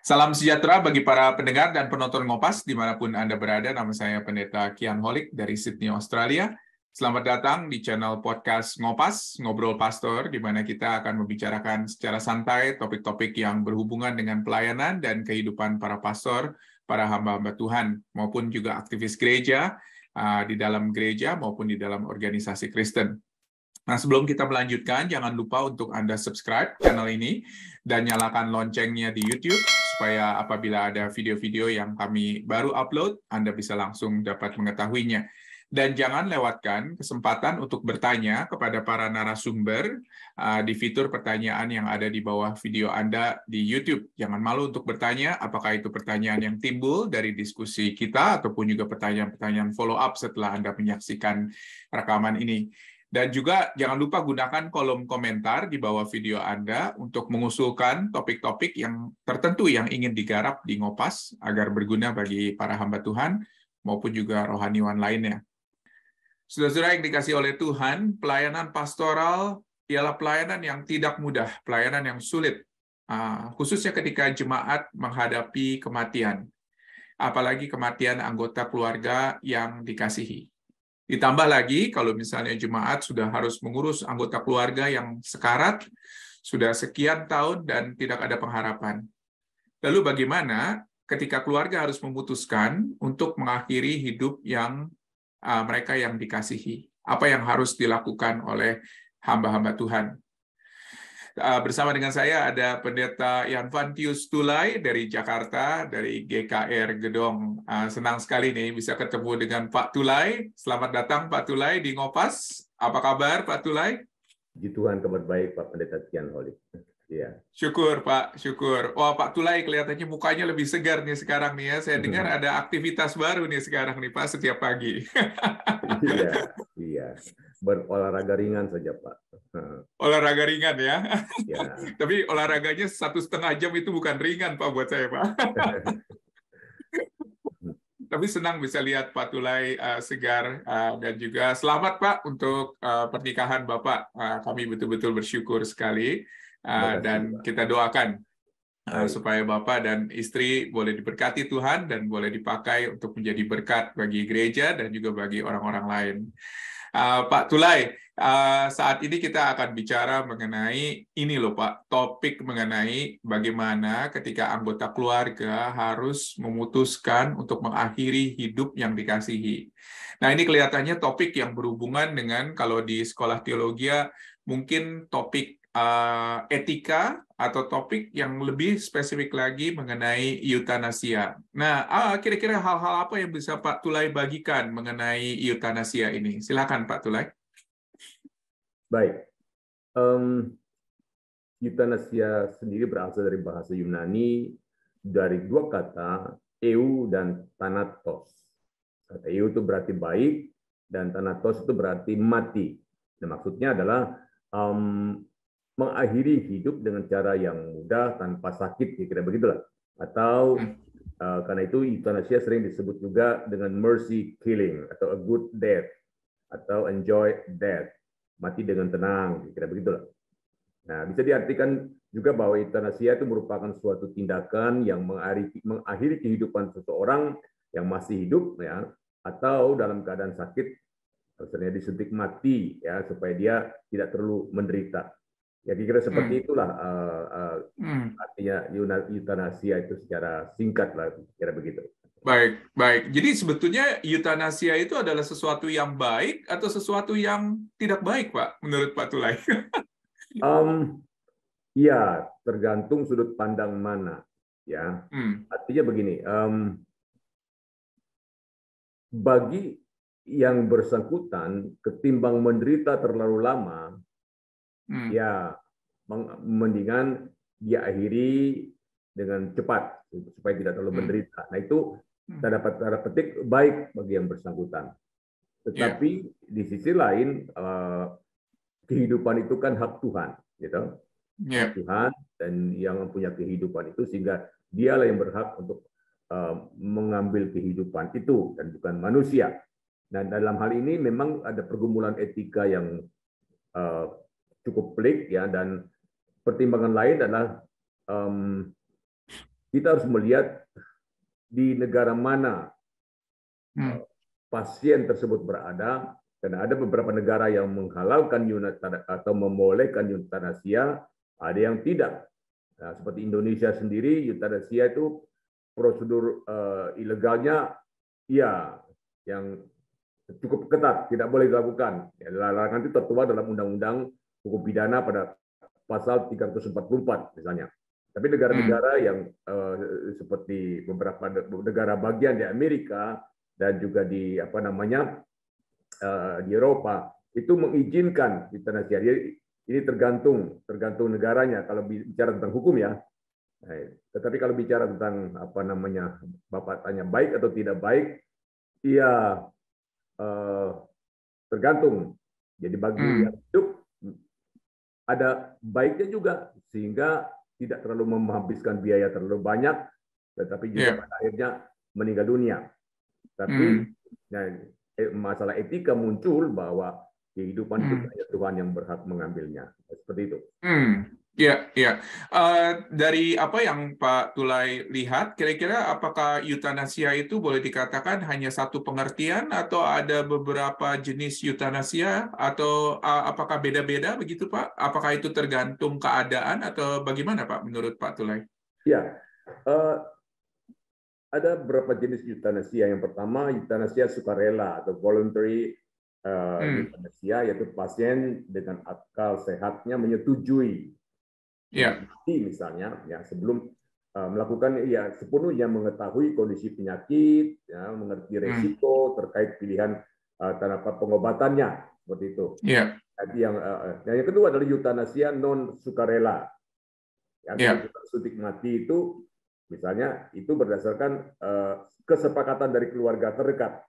Salam sejahtera bagi para pendengar dan penonton Ngopas dimanapun Anda berada. Nama saya Pendeta Kian Holik dari Sydney, Australia. Selamat datang di channel podcast Ngopas, Ngobrol Pastor, di mana kita akan membicarakan secara santai topik-topik yang berhubungan dengan pelayanan dan kehidupan para pastor, para hamba-hamba Tuhan, maupun juga aktivis gereja, di dalam gereja maupun di dalam organisasi Kristen. Nah, sebelum kita melanjutkan, jangan lupa untuk Anda subscribe channel ini dan nyalakan loncengnya di YouTube, supaya apabila ada video-video yang kami baru upload, Anda bisa langsung dapat mengetahuinya. Dan jangan lewatkan kesempatan untuk bertanya kepada para narasumber di fitur pertanyaan yang ada di bawah video Anda di YouTube. Jangan malu untuk bertanya, apakah itu pertanyaan yang timbul dari diskusi kita, ataupun juga pertanyaan-pertanyaan follow-up setelah Anda menyaksikan rekaman ini. Dan juga jangan lupa gunakan kolom komentar di bawah video Anda untuk mengusulkan topik-topik yang tertentu yang ingin digarap di Ngopas agar berguna bagi para hamba Tuhan maupun juga rohaniwan lainnya. Saudara-saudara yang dikasih oleh Tuhan, pelayanan pastoral ialah pelayanan yang tidak mudah, pelayanan yang sulit, khususnya ketika jemaat menghadapi kematian, apalagi kematian anggota keluarga yang dikasihi. Ditambah lagi, kalau misalnya jemaat sudah harus mengurus anggota keluarga yang sekarat, sudah sekian tahun dan tidak ada pengharapan. Lalu bagaimana ketika keluarga harus memutuskan untuk mengakhiri hidup yang mereka yang dikasihi? Apa yang harus dilakukan oleh hamba-hamba Tuhan? Bersama dengan saya ada Pendeta Yanvantius Tulay dari Jakarta, dari GKR Gedong. Senang sekali nih bisa ketemu dengan Pak Tulay. Selamat datang Pak Tulay di Ngopas. Apa kabar Pak Tulay? Puji Tuhan, kabar baik Pak Pendeta Kian Holik. Iya. Syukur Pak, syukur. Wah Pak Tulay kelihatannya mukanya lebih segar nih sekarang nih ya. Saya dengar ada aktivitas baru nih sekarang nih Pak setiap pagi. Iya. Berolahraga ringan saja Pak. Olahraga ringan ya. Ya. Tapi olahraganya 1,5 jam itu bukan ringan Pak buat saya Pak. Tapi senang bisa lihat Pak Tulay segar dan juga selamat Pak untuk pernikahan Bapak. Kami betul-betul bersyukur sekali dan kita doakan supaya Bapak dan istri boleh diberkati Tuhan dan boleh dipakai untuk menjadi berkat bagi gereja dan juga bagi orang-orang lain. Pak Tulay, saat ini kita akan bicara mengenai ini loh Pak, topik mengenai bagaimana ketika anggota keluarga harus memutuskan untuk mengakhiri hidup yang dikasihi. Nah ini kelihatannya topik yang berhubungan dengan kalau di sekolah teologi mungkin topik etika atau topik yang lebih spesifik lagi mengenai eutanasia. Nah, kira-kira hal-hal apa yang bisa Pak Tulay bagikan mengenai eutanasia ini? Silakan Pak Tulay. Baik. Eutanasia sendiri berasal dari bahasa Yunani dari dua kata, eu dan thanatos. Kata eu itu berarti baik dan thanatos itu berarti mati. Nah, maksudnya adalah mengakhiri hidup dengan cara yang mudah tanpa sakit, kira-kira begitulah. Atau karena itu eutanasia sering disebut juga dengan mercy killing atau a good death atau enjoy death, mati dengan tenang, kira-kira begitulah. Nah, bisa diartikan juga bahwa eutanasia itu merupakan suatu tindakan yang mengakhiri kehidupan seseorang yang masih hidup, ya, atau dalam keadaan sakit, misalnya disuntik mati, ya, supaya dia tidak terlalu menderita. Ya kira-kira seperti itulah artinya eutanasia itu secara singkat lah, kira begitu. Baik, baik. Jadi sebetulnya eutanasia itu adalah sesuatu yang baik atau sesuatu yang tidak baik, Pak, menurut Pak Tulay? Ya, tergantung sudut pandang mana, ya. Artinya begini, bagi yang bersangkutan, ketimbang menderita terlalu lama, ya mendingan dia akhiri dengan cepat supaya tidak terlalu menderita. Nah itu tanda petik baik bagi yang bersangkutan. Tetapi di sisi lain kehidupan itu kan hak Tuhan, gitu. Hak Tuhan, dan yang mempunyai kehidupan itu sehingga dialah yang berhak untuk mengambil kehidupan itu dan bukan manusia. Nah dalam hal ini memang ada pergumulan etika yang cukup pelik, ya, dan pertimbangan lain adalah kita harus melihat di negara mana pasien tersebut berada, karena ada beberapa negara yang menghalalkan atau membolehkan eutanasia, ada yang tidak. Nah, seperti Indonesia sendiri, eutanasia itu prosedur ilegalnya, ya, yang cukup ketat, tidak boleh dilakukan. Ya, larangan itu tertuang dalam Undang-Undang Hukum Pidana pada pasal 344 misalnya. Tapi negara-negara yang seperti beberapa negara bagian di Amerika dan juga di di Eropa itu mengizinkan eutanasia. Ini tergantung negaranya. Kalau bicara tentang hukum ya. Tetapi kalau bicara tentang Bapak tanya baik atau tidak baik, iya tergantung. Jadi bagi yang hidup ada baiknya juga, sehingga tidak terlalu menghabiskan biaya terlalu banyak, tetapi juga pada akhirnya meninggal dunia. Tapi masalah etika muncul bahwa kehidupan itu hanya Tuhan yang berhak mengambilnya. Seperti itu. Ya, ya. Dari apa yang Pak Tulay lihat, kira-kira apakah eutanasia itu boleh dikatakan hanya satu pengertian atau ada beberapa jenis eutanasia, atau apakah beda-beda begitu Pak? Apakah itu tergantung keadaan atau bagaimana Pak menurut Pak Tulay? Ya, ada beberapa jenis eutanasia. Yang pertama, eutanasia sukarela atau voluntary eutanasia, yaitu pasien dengan akal sehatnya menyetujui mati misalnya, ya sebelum melakukan, ya sepenuhnya mengetahui kondisi penyakit, ya mengerti resiko terkait pilihan pengobatannya, seperti itu. Jadi yang kedua adalah eutanasia non sukarela. Ya, suntik mati itu misalnya itu berdasarkan kesepakatan dari keluarga terdekat.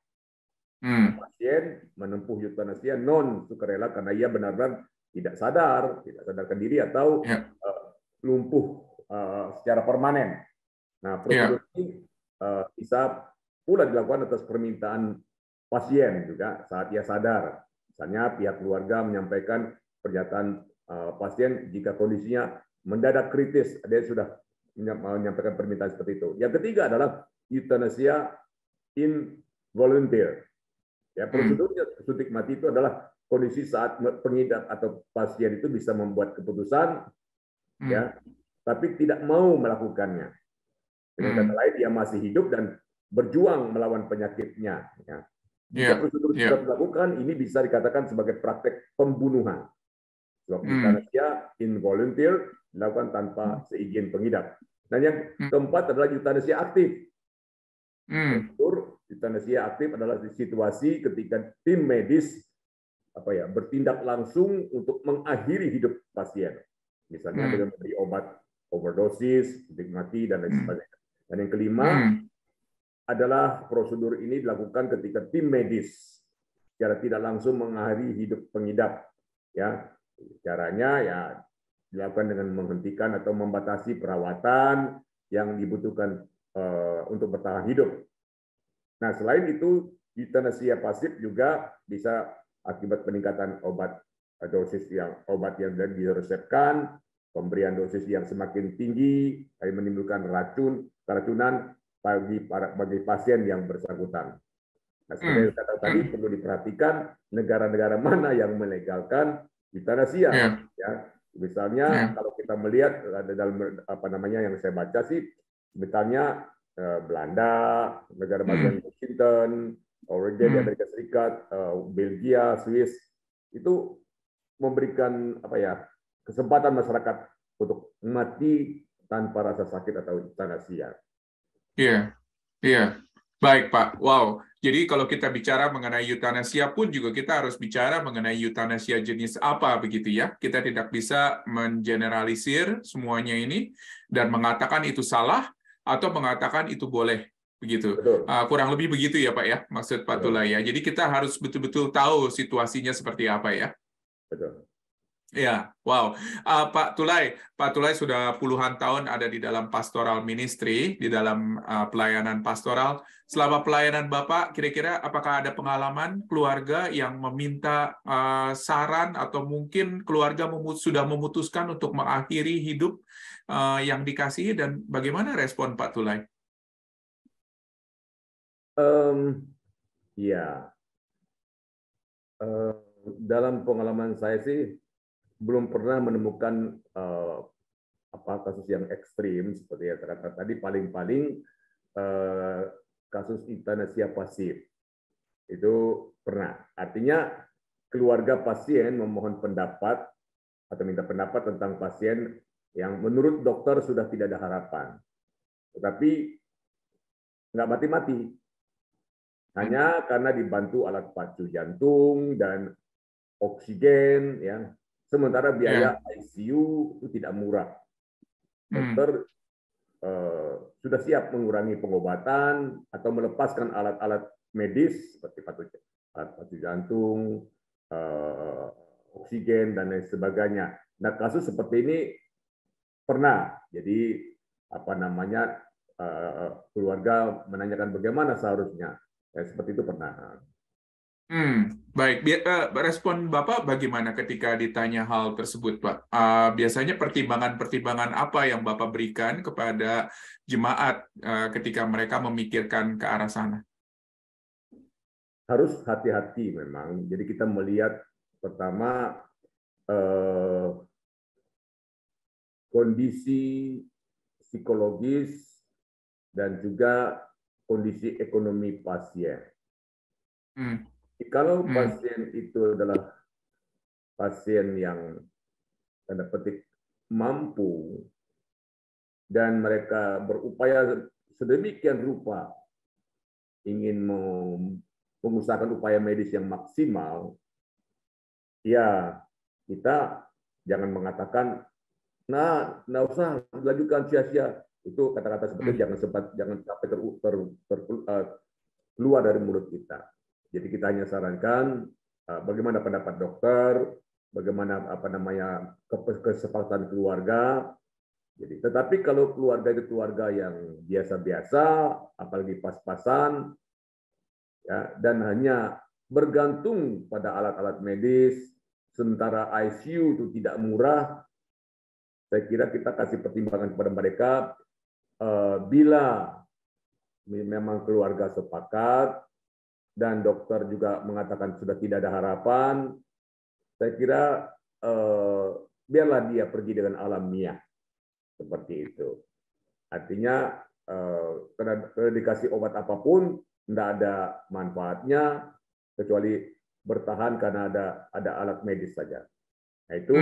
Pasien menempuh eutanasia non sukarela karena ia benar-benar tidak sadarkan diri atau lumpuh secara permanen. Nah, prosedur ini bisa pula dilakukan atas permintaan pasien juga saat ia sadar. Misalnya pihak keluarga menyampaikan pernyataan pasien jika kondisinya mendadak kritis, dia sudah menyampaikan permintaan seperti itu. Yang ketiga adalah eutanasia involunteer. Ya, prosedurnya suntik mati itu adalah kondisi saat pengidap atau pasien itu bisa membuat keputusan, ya, tapi tidak mau melakukannya. Dengan kata lain, dia masih hidup dan berjuang melawan penyakitnya. Ya. Jika prosedur sudah dilakukan, ini bisa dikatakan sebagai praktek pembunuhan. Sebab eutanasia involunteer dilakukan tanpa seizin pengidap. Dan yang keempat adalah eutanasia aktif. Prosedur eutanasia aktif adalah situasi ketika tim medis bertindak langsung untuk mengakhiri hidup pasien. Misalnya dengan memberi obat overdosis, suntik mati, dan lain sebagainya. Dan yang kelima adalah prosedur ini dilakukan ketika tim medis secara tidak langsung mengakhiri hidup pengidap. Ya, caranya ya dilakukan dengan menghentikan atau membatasi perawatan yang dibutuhkan untuk bertahan hidup. Nah, selain itu, eutanasia pasif juga bisa akibat peningkatan obat yang diresepkan, pemberian dosis yang semakin tinggi, menimbulkan keracunan bagi pasien yang bersangkutan. Nah, seperti yang kata tadi, perlu diperhatikan negara-negara mana yang melegalkan eutanasia. Ya, misalnya kalau kita melihat dalam yang saya baca sih, misalnya Belanda, negara bagian Washington, Oregon di Amerika Serikat, Belgia, Swiss, itu memberikan kesempatan masyarakat untuk mati tanpa rasa sakit atau eutanasia. Iya. Baik, Pak. Wow. Jadi kalau kita bicara mengenai eutanasia pun juga kita harus bicara mengenai eutanasia jenis apa begitu ya. Kita tidak bisa mengeneralisir semuanya ini dan mengatakan itu salah atau mengatakan itu boleh begitu. Kurang lebih begitu ya, Pak ya, maksud Pak Tulay ya. Jadi kita harus betul-betul tahu situasinya seperti apa ya. Betul. Ya, wow. Pak Tulay sudah puluhan tahun ada di dalam pastoral ministry, di dalam pelayanan pastoral. Selama pelayanan Bapak, kira-kira apakah ada pengalaman keluarga yang meminta saran atau mungkin keluarga sudah memutuskan untuk mengakhiri hidup yang dikasihi, dan bagaimana respon Pak Tulay? Ya, dalam pengalaman saya sih belum pernah menemukan kasus yang ekstrim seperti yang terkata tadi. Paling-paling kasus euthanasia pasif itu pernah. Artinya keluarga pasien memohon pendapat atau minta pendapat tentang pasien yang menurut dokter sudah tidak ada harapan, tetapi nggak mati-mati, hanya karena dibantu alat pacu jantung dan oksigen, ya. Sementara biaya ICU itu tidak murah. Dokter sudah siap mengurangi pengobatan atau melepaskan alat-alat medis seperti alat pacu jantung, oksigen, dan lain sebagainya. Nah, kasus seperti ini pernah. Jadi keluarga menanyakan bagaimana seharusnya. Seperti itu pernah. Baik. Respon Bapak bagaimana ketika ditanya hal tersebut, Pak? Biasanya pertimbangan-pertimbangan apa yang Bapak berikan kepada jemaat ketika mereka memikirkan ke arah sana? Harus hati-hati memang. Jadi kita melihat pertama kondisi psikologis dan juga kondisi ekonomi pasien. Kalau pasien itu adalah pasien yang tanda petik mampu dan mereka berupaya sedemikian rupa ingin mengusahakan upaya medis yang maksimal, ya kita jangan mengatakan, nah, nggak usah lanjutkan sia-sia. Itu kata-kata seperti itu jangan sampai keluar dari mulut kita. Jadi kita hanya sarankan bagaimana pendapat dokter, bagaimana kesepakatan keluarga. Jadi, tetapi kalau keluarga itu keluarga yang biasa-biasa, apalagi pas-pasan, ya, dan hanya bergantung pada alat-alat medis, sementara ICU itu tidak murah, saya kira kita kasih pertimbangan kepada mereka, bila memang keluarga sepakat dan dokter juga mengatakan sudah tidak ada harapan, saya kira biarlah dia pergi dengan alamiah, seperti itu. Artinya kalau dikasih obat apapun tidak ada manfaatnya kecuali bertahan karena ada alat medis saja. Nah, itu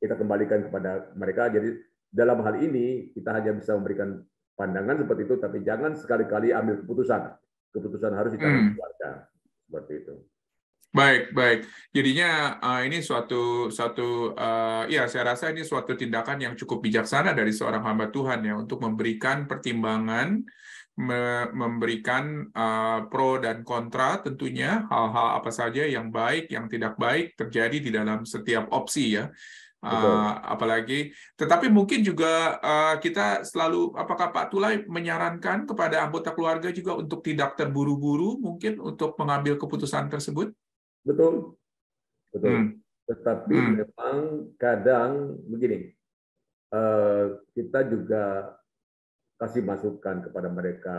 kita kembalikan kepada mereka. Jadi dalam hal ini kita hanya bisa memberikan pandangan seperti itu, tapi jangan sekali-kali ambil keputusan. Keputusan harus ditanggung keluarga, seperti itu. Baik. Jadinya ini ya saya rasa ini suatu tindakan yang cukup bijaksana dari seorang hamba Tuhan ya, untuk memberikan pertimbangan, memberikan pro dan kontra tentunya, hal-hal apa saja yang baik, yang tidak baik terjadi di dalam setiap opsi ya. Apalagi, tetapi mungkin juga kita selalu, apakah Pak Tulay menyarankan kepada anggota keluarga juga untuk tidak terburu-buru mungkin untuk mengambil keputusan tersebut? Betul. Tetapi memang kadang begini, kita juga kasih masukan kepada mereka.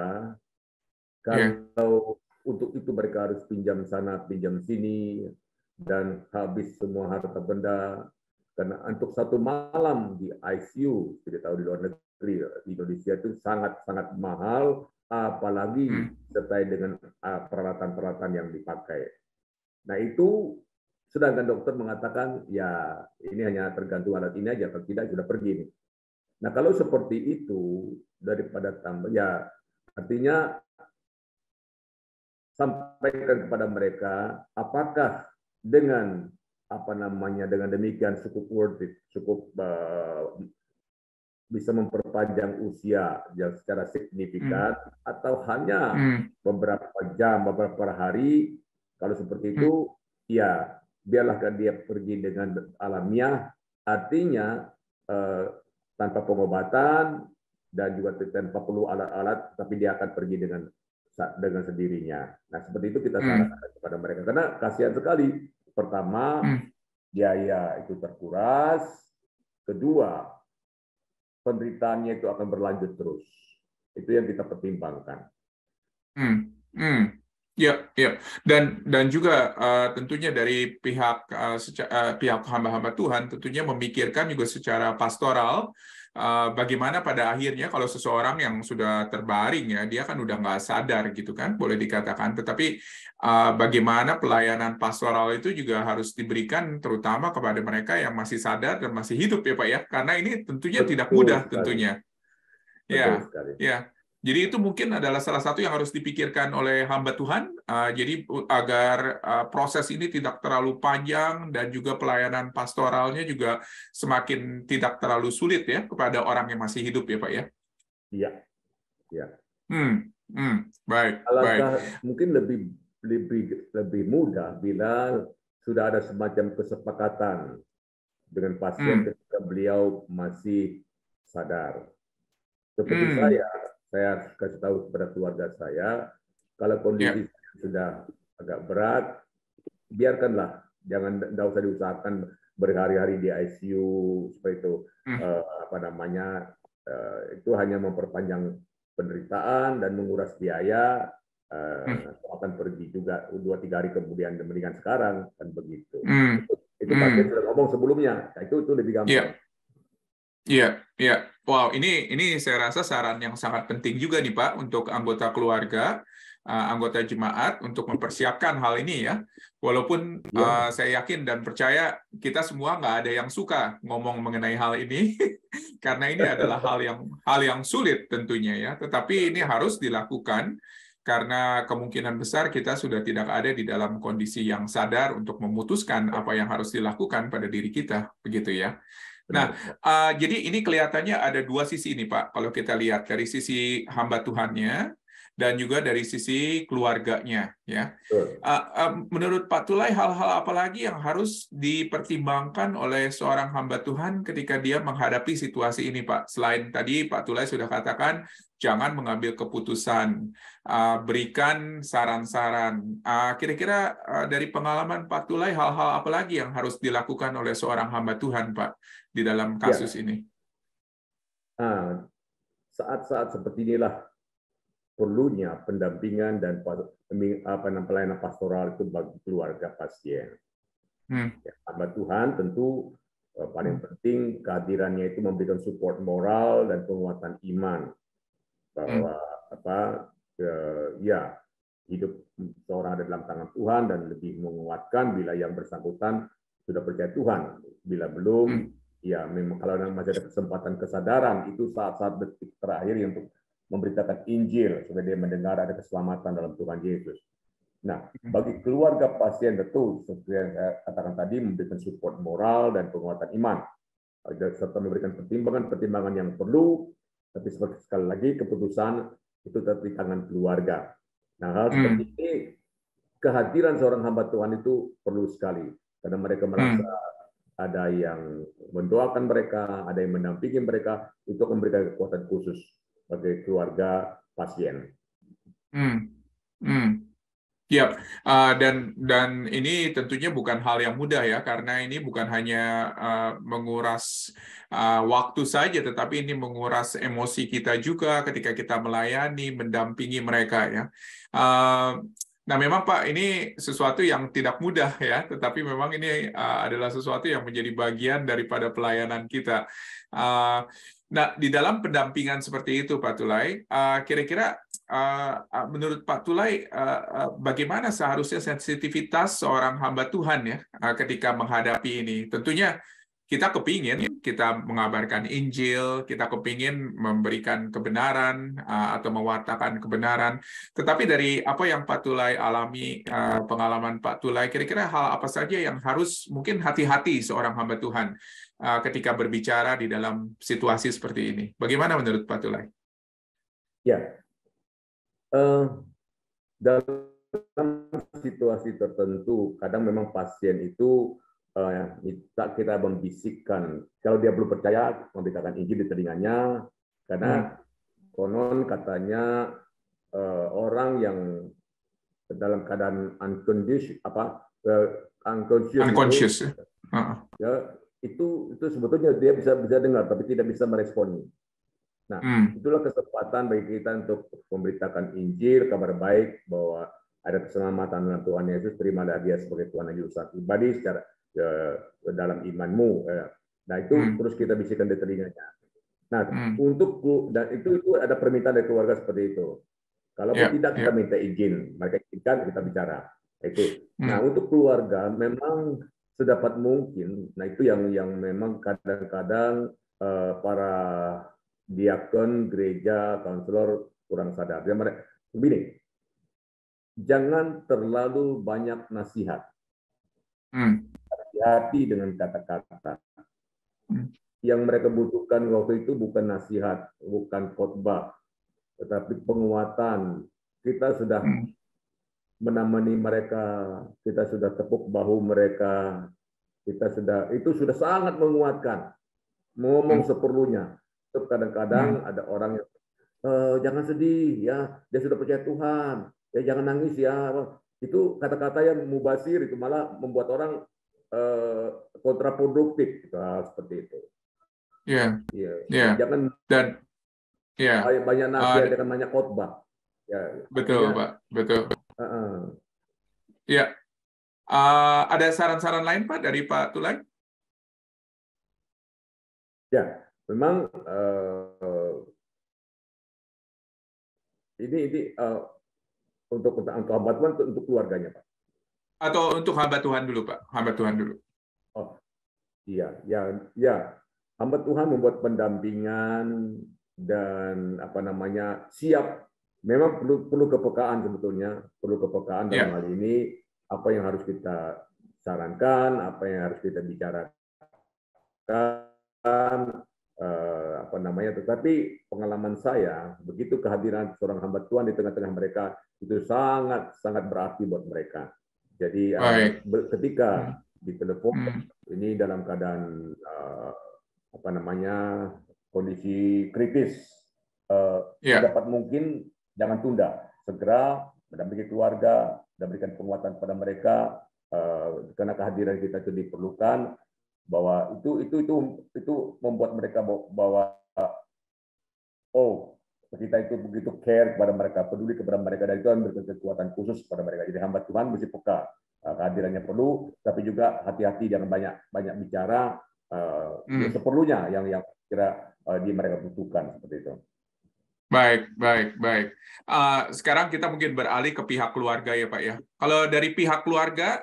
Kalau untuk itu mereka harus pinjam sana, pinjam sini, dan habis semua harta benda. Karena untuk satu malam di ICU, tidak tahu di luar negeri, di Indonesia itu sangat-sangat mahal, apalagi disertai dengan peralatan-peralatan yang dipakai. Nah, itu sedangkan dokter mengatakan, ya ini hanya tergantung alat ini aja, kalau tidak sudah pergi. Nah, kalau seperti itu, daripada tambah, ya artinya sampaikan kepada mereka, apakah dengan dengan demikian cukup worth it, cukup bisa memperpanjang usia yang secara signifikan, atau hanya beberapa jam, beberapa hari. Kalau seperti itu, ya biarlah dia pergi dengan alamiah, artinya tanpa pengobatan dan juga tanpa perlu alat-alat, tapi dia akan pergi dengan sendirinya. Nah, seperti itu kita sarankan kepada mereka, karena kasihan sekali. Pertama, biaya itu terkuras. Kedua, penderitaannya itu akan berlanjut terus. Itu yang kita pertimbangkan. Ya, ya. Dan juga tentunya dari pihak pihak hamba-hamba Tuhan tentunya memikirkan juga secara pastoral bagaimana pada akhirnya kalau seseorang yang sudah terbaring ya dia kan udah nggak sadar gitu kan boleh dikatakan, tetapi bagaimana pelayanan pastoral itu juga harus diberikan terutama kepada mereka yang masih sadar dan masih hidup ya Pak ya, karena ini tentunya tidak mudah tentunya. Ya, ya. Jadi itu mungkin adalah salah satu yang harus dipikirkan oleh hamba Tuhan. Jadi agar proses ini tidak terlalu panjang dan juga pelayanan pastoralnya juga semakin tidak terlalu sulit ya kepada orang yang masih hidup ya Pak ya. Iya, iya. Baik, Alangkah baik. mungkin lebih mudah bila sudah ada semacam kesepakatan dengan pasien ketika beliau masih sadar. Seperti saya kasih tahu kepada keluarga saya, kalau kondisi sudah agak berat, biarkanlah, tidak usah diusahakan berhari-hari di ICU seperti itu. Itu hanya memperpanjang penderitaan dan menguras biaya. Akan pergi juga 2-3 hari kemudian, mendingan sekarang kan begitu. Itu pasien sudah ngomong sebelumnya, nah, itu lebih gampang. Iya, iya. Wow, ini saya rasa saran yang sangat penting juga nih Pak untuk anggota keluarga, anggota jemaat untuk mempersiapkan hal ini ya. Walaupun saya yakin dan percaya kita semua nggak ada yang suka ngomong mengenai hal ini, karena ini adalah hal yang sulit tentunya ya. Tetapi ini harus dilakukan karena kemungkinan besar kita sudah tidak ada di dalam kondisi yang sadar untuk memutuskan apa yang harus dilakukan pada diri kita, begitu ya. Nah, jadi ini kelihatannya ada dua sisi nih Pak, kalau kita lihat dari sisi hamba Tuhannya dan juga dari sisi keluarganya. Ya. Menurut Pak Tulay, hal-hal apa lagi yang harus dipertimbangkan oleh seorang hamba Tuhan ketika dia menghadapi situasi ini Pak? Selain tadi Pak Tulay sudah katakan, jangan mengambil keputusan, berikan saran-saran. Kira-kira dari pengalaman Pak Tulay, hal-hal apa lagi yang harus dilakukan oleh seorang hamba Tuhan Pak di dalam kasus ini? Saat-saat seperti inilah perlunya pendampingan dan pelayanan pastoral itu bagi keluarga pasien. Hamba Tuhan tentu paling penting kehadirannya itu memberikan support moral dan penguatan iman bahwa hidup seorang ada dalam tangan Tuhan dan lebih menguatkan bila yang bersangkutan sudah percaya Tuhan. Bila belum, ya memang kalau masih ada kesempatan kesadaran, itu saat-saat detik terakhir untuk memberitakan Injil supaya dia mendengar ada keselamatan dalam Tuhan Yesus. Nah, bagi keluarga pasien betul, seperti yang saya katakan tadi, memberikan support moral dan penguatan iman, serta memberikan pertimbangan yang perlu, tapi sekali lagi keputusan itu tetap di tangan keluarga. Nah, hal seperti ini, kehadiran seorang hamba Tuhan itu perlu sekali, karena mereka merasa ada yang mendoakan mereka, ada yang mendampingi mereka, untuk memberikan kekuatan khusus bagi keluarga pasien. Yap, dan ini tentunya bukan hal yang mudah ya, karena ini bukan hanya menguras waktu saja, tetapi ini menguras emosi kita juga ketika kita melayani, mendampingi mereka ya. Nah, memang Pak, ini sesuatu yang tidak mudah ya, tetapi memang ini adalah sesuatu yang menjadi bagian daripada pelayanan kita. Nah, di dalam pendampingan seperti itu, Pak Tulay, kira-kira menurut Pak Tulay, bagaimana seharusnya sensitivitas seorang hamba Tuhan ya ketika menghadapi ini? Tentunya kita kepingin kita mengabarkan Injil, kita kepingin memberikan kebenaran atau mewartakan kebenaran. Tetapi dari apa yang Pak Tulay alami, pengalaman Pak Tulay, kira-kira hal apa saja yang harus mungkin hati-hati seorang hamba Tuhan ketika berbicara di dalam situasi seperti ini? Bagaimana menurut Pak Tulay? Ya, dalam situasi tertentu, kadang memang pasien itu kita membisikkan. Kalau dia belum percaya, memberitakan Injil di telinganya, karena konon katanya orang yang dalam keadaan unconscious ya. Ya, itu sebetulnya dia bisa dengar tapi tidak bisa meresponi. Nah, itulah kesempatan bagi kita untuk memberitakan Injil, kabar baik bahwa ada keselamatan dalam Tuhan Yesus, terimalah dia sebagai Tuhan dan Juru Selamat pribadi secara dalam imanmu. Nah, itu terus kita bisikan di telinganya. Nah, dan itu ada permintaan dari keluarga seperti itu. Kalaupun tidak, kita minta izin. Mereka izinkan, kita bicara. Itu. Nah, untuk keluarga memang sedapat mungkin. Nah, itu yang memang kadang-kadang para diakon, gereja, konselor kurang sadar. Begini, jangan terlalu banyak nasihat. Hati-hati dengan kata-kata. Yang mereka butuhkan waktu itu bukan nasihat, bukan khotbah, tetapi penguatan. Kita sudah menemani mereka, kita sudah tepuk bahu mereka, itu sudah sangat menguatkan. Ngomong seperlunya. Kadang-kadang ada orang yang jangan sedih ya, dia sudah percaya Tuhan, ya jangan nangis ya. Itu kata-kata yang mubasir, itu malah membuat orang kontraproduktif, seperti itu. Jangan banyak nasihat, jangan banyak khotbah. Ya, betul, Pak, betul. Ya, ada saran-saran lain Pak dari Pak Tulay? Ya, memang ini untuk hamba Tuhan, untuk keluarganya, Pak. Atau untuk hamba Tuhan dulu, Pak? Hamba Tuhan dulu. Oh, iya, ya. Hamba Tuhan membuat pendampingan dan siap. Memang perlu kepekaan sebetulnya, perlu kepekaan dalam hal ini. Apa yang harus kita sarankan, apa yang harus kita bicarakan. Tetapi pengalaman saya, begitu kehadiran seorang hamba Tuhan di tengah-tengah mereka, itu sangat berarti buat mereka. Jadi ketika ditelepon ini dalam keadaan kondisi kritis, dapat mungkin jangan tunda, segera mendampingi keluarga, memberikan penguatan pada mereka, karena kehadiran kita itu diperlukan, bahwa itu membuat mereka bahwa kita itu begitu care kepada mereka, peduli kepada mereka, dan itu memberikan kekuatan khusus kepada mereka. Jadi hamba Tuhan mesti peka, kehadirannya perlu, tapi juga hati-hati, jangan banyak bicara, seperlunya yang kira mereka butuhkan, seperti itu. Baik. Sekarang kita mungkin beralih ke pihak keluarga ya Pak ya. Kalau dari pihak keluarga,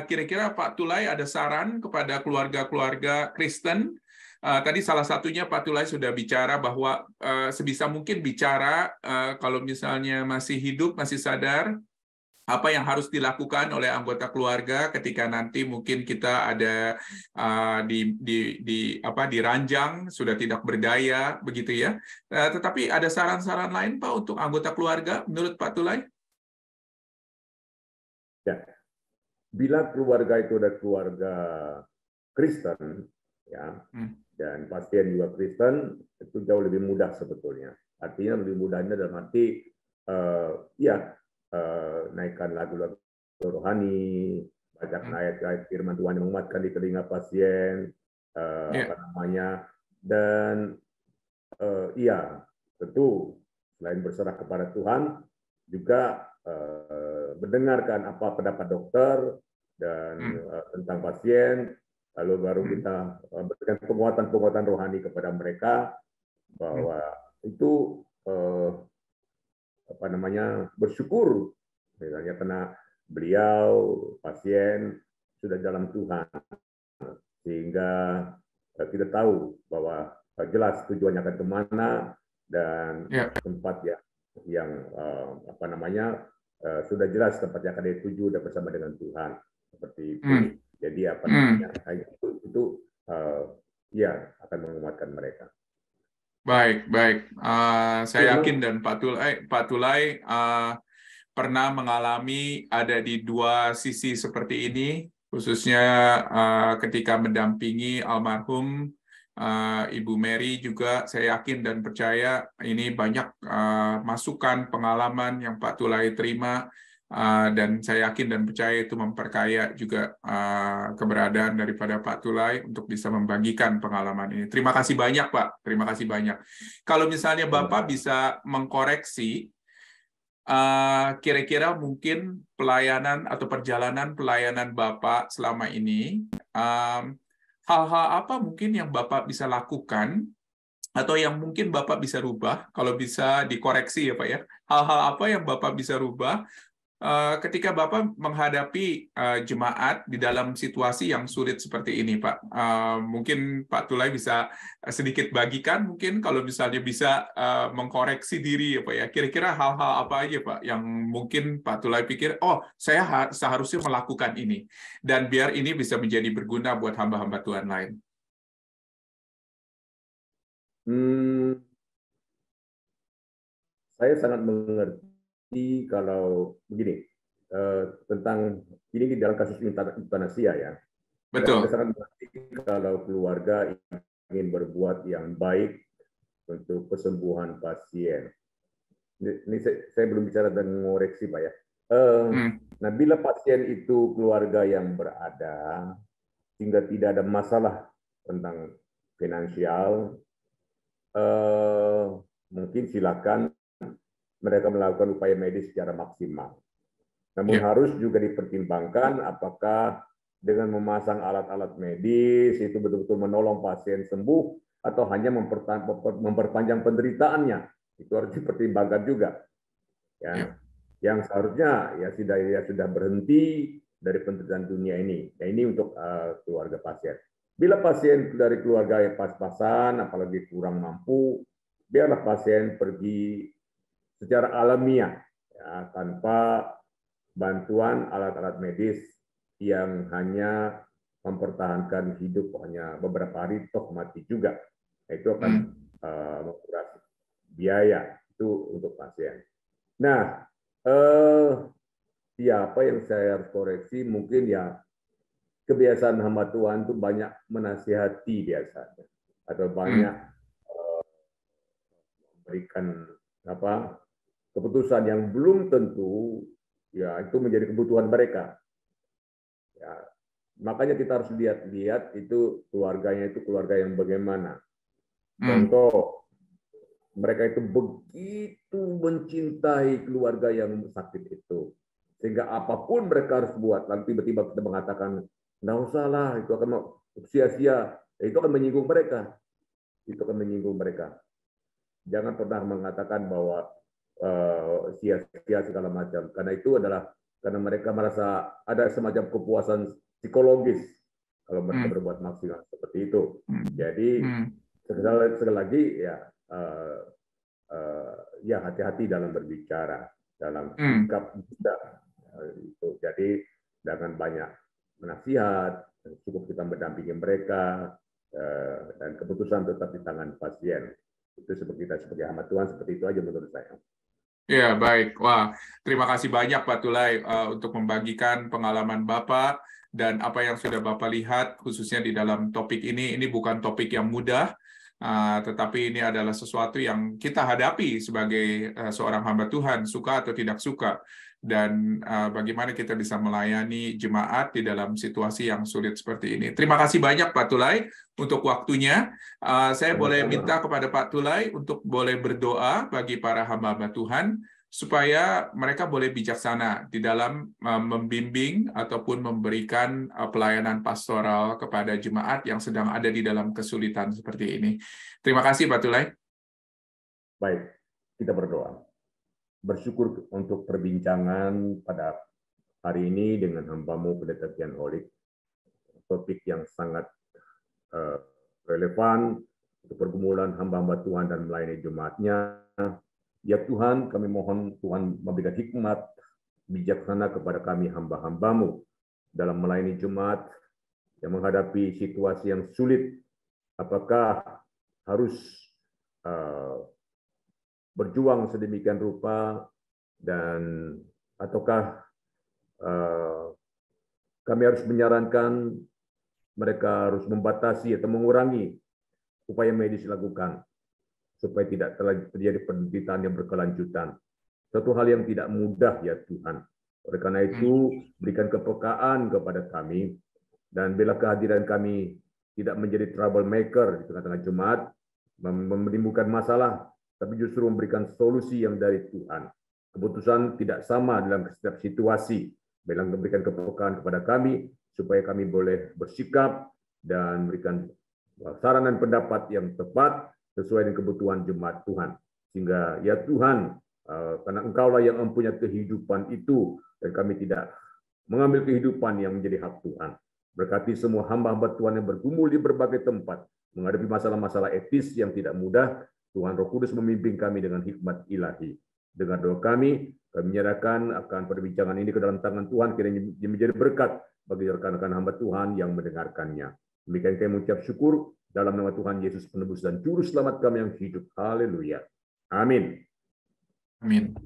kira-kira Pak Tulay ada saran kepada keluarga-keluarga Kristen? Tadi salah satunya Pak Tulay sudah bicara bahwa sebisa mungkin bicara kalau misalnya masih hidup, masih sadar, apa yang harus dilakukan oleh anggota keluarga ketika nanti mungkin kita ada diranjang, sudah tidak berdaya, begitu ya. Tetapi ada saran-saran lain Pak untuk anggota keluarga menurut Pak Tulay? Ya, bila keluarga itu ada keluarga Kristen, ya, dan pasien juga Kristen, itu jauh lebih mudah sebetulnya. Artinya lebih mudahnya dalam arti, naikkan lagu-lagu rohani, baca ayat-ayat firman Tuhan yang menguatkan di telinga pasien, dan tentu selain berserah kepada Tuhan, juga mendengarkan apa pendapat dokter dan tentang pasien, lalu baru kita berikan penguatan rohani kepada mereka, bahwa itu bersyukur misalnya karena beliau pasien sudah dalam Tuhan, sehingga kita tahu bahwa jelas tujuannya akan kemana, dan tempat yang sudah jelas tempatnya akan dituju dan bersama dengan Tuhan, seperti itu. Jadi itu akan menguatkan mereka. Baik. Saya yakin dan Pak Tulay pernah mengalami ada di dua sisi seperti ini, khususnya ketika mendampingi almarhum Ibu Mary juga. Saya yakin dan percaya ini banyak masukan, pengalaman yang Pak Tulai terima, dan saya yakin dan percaya itu memperkaya juga keberadaan daripada Pak Tulai untuk bisa membagikan pengalaman ini. Terima kasih banyak, Pak. Terima kasih banyak. Kalau misalnya Bapak bisa mengkoreksi, kira-kira mungkin pelayanan atau perjalanan pelayanan Bapak selama ini, hal-hal apa mungkin yang Bapak bisa lakukan atau yang mungkin Bapak bisa rubah, kalau bisa dikoreksi ya Pak ya, hal-hal apa yang Bapak bisa rubah ketika Bapak menghadapi jemaat di dalam situasi yang sulit seperti ini, Pak. Mungkin Pak Tulai bisa sedikit bagikan, mungkin kalau misalnya bisa mengkoreksi diri, ya Pak ya. Kira-kira hal-hal apa aja, Pak, yang mungkin Pak Tulai pikir, oh, saya seharusnya melakukan ini, dan biar ini bisa menjadi berguna buat hamba-hamba Tuhan lain. Saya sangat mengerti kalau begini, tentang ini di dalam kasus euthanasia ya. Betul. Saya sangat mengerti kalau keluarga ingin berbuat yang baik untuk kesembuhan pasien. Ini saya belum bicara dan mengoreksi Pak ya. Nah, bila pasien itu keluarga yang berada, sehingga tidak ada masalah tentang finansial, mungkin silakan mereka melakukan upaya medis secara maksimal. Namun harus juga dipertimbangkan apakah dengan memasang alat-alat medis itu betul-betul menolong pasien sembuh atau hanya memperpanjang penderitaannya. Itu harus dipertimbangkan juga. Ya. Yang seharusnya ya sudah berhenti dari penderitaan dunia ini. Ya, ini untuk keluarga pasien. Bila pasien dari keluarga yang pas-pasan, apalagi kurang mampu, biarlah pasien pergi secara alamiah, ya, tanpa bantuan alat-alat medis yang hanya mempertahankan hidup hanya beberapa hari, toh mati juga. Itu akan menguras biaya itu untuk pasien. Nah, ya apa yang saya harus koreksi mungkin ya kebiasaan hamba Tuhan itu banyak menasihati biasanya atau banyak memberikan keputusan yang belum tentu ya itu menjadi kebutuhan mereka. Ya, makanya kita harus lihat itu keluarganya itu keluarga yang bagaimana. Contoh, mereka itu begitu mencintai keluarga yang sakit itu, sehingga apapun mereka harus buat, lalu tiba-tiba kita mengatakan, nggak usah lah, itu akan sia-sia, itu akan menyinggung mereka. Itu akan menyinggung mereka. Jangan pernah mengatakan bahwa sia-sia segala macam, karena itu adalah karena mereka merasa ada semacam kepuasan psikologis kalau mereka berbuat maksimal seperti itu. Jadi sekali lagi ya hati-hati dalam berbicara, dalam sikap kita. Jadi jangan banyak menasihat, cukup kita mendampingi mereka, dan keputusan tetap di tangan pasien. Itu seperti kita sebagai hamba Tuhan, seperti itu aja menurut saya. Ya, baik. Wah, terima kasih banyak Pak Tulai untuk membagikan pengalaman Bapak dan apa yang sudah Bapak lihat, khususnya di dalam topik ini. Ini bukan topik yang mudah, tetapi ini adalah sesuatu yang kita hadapi sebagai seorang hamba Tuhan, suka atau tidak suka. Dan bagaimana kita bisa melayani jemaat di dalam situasi yang sulit seperti ini. Terima kasih banyak Pak Tulai untuk waktunya. Saya boleh minta kepada Pak Tulai untuk boleh berdoa bagi para hamba-hamba Tuhan supaya mereka boleh bijaksana di dalam membimbing ataupun memberikan pelayanan pastoral kepada jemaat yang sedang ada di dalam kesulitan seperti ini. Terima kasih Pak Tulai. Baik, kita berdoa. Bersyukur untuk perbincangan pada hari ini dengan hamba-Mu Pendeta Kian Holik. Topik yang sangat relevan untuk pergumulan hamba-hamba Tuhan dan melayani jemaatnya. Ya Tuhan, kami mohon Tuhan memberikan hikmat, bijaksana kepada kami hamba-hamba-Mu dalam melayani jemaat yang menghadapi situasi yang sulit. Apakah harus berjuang sedemikian rupa dan ataukah kami harus menyarankan mereka harus membatasi atau mengurangi upaya medis dilakukan supaya tidak terjadi penderitaan yang berkelanjutan. Suatu hal yang tidak mudah ya Tuhan. Oleh karena itu, berikan kepekaan kepada kami, dan bila kehadiran kami tidak menjadi troublemaker di tengah-tengah jemaat, menimbulkan masalah, tapi justru memberikan solusi yang dari Tuhan. Keputusan tidak sama dalam setiap situasi. Bila memberikan kepekaan kepada kami, supaya kami boleh bersikap dan memberikan saran dan pendapat yang tepat sesuai dengan kebutuhan jemaat Tuhan. Sehingga ya Tuhan, karena Engkaulah yang mempunyai kehidupan itu, dan kami tidak mengambil kehidupan yang menjadi hak Tuhan. Berkati semua hamba-hamba Tuhan yang bergumul di berbagai tempat, menghadapi masalah-masalah etis yang tidak mudah. Tuhan Roh Kudus memimpin kami dengan hikmat ilahi. Dengar doa kami menyerahkan akan perbincangan ini ke dalam tangan Tuhan, kiranya menjadi berkat bagi rekan-rekan hamba Tuhan yang mendengarkannya. Demikian kami mengucap syukur dalam nama Tuhan Yesus, penebus dan juru selamat kami yang hidup. Haleluya. Amin. Amin.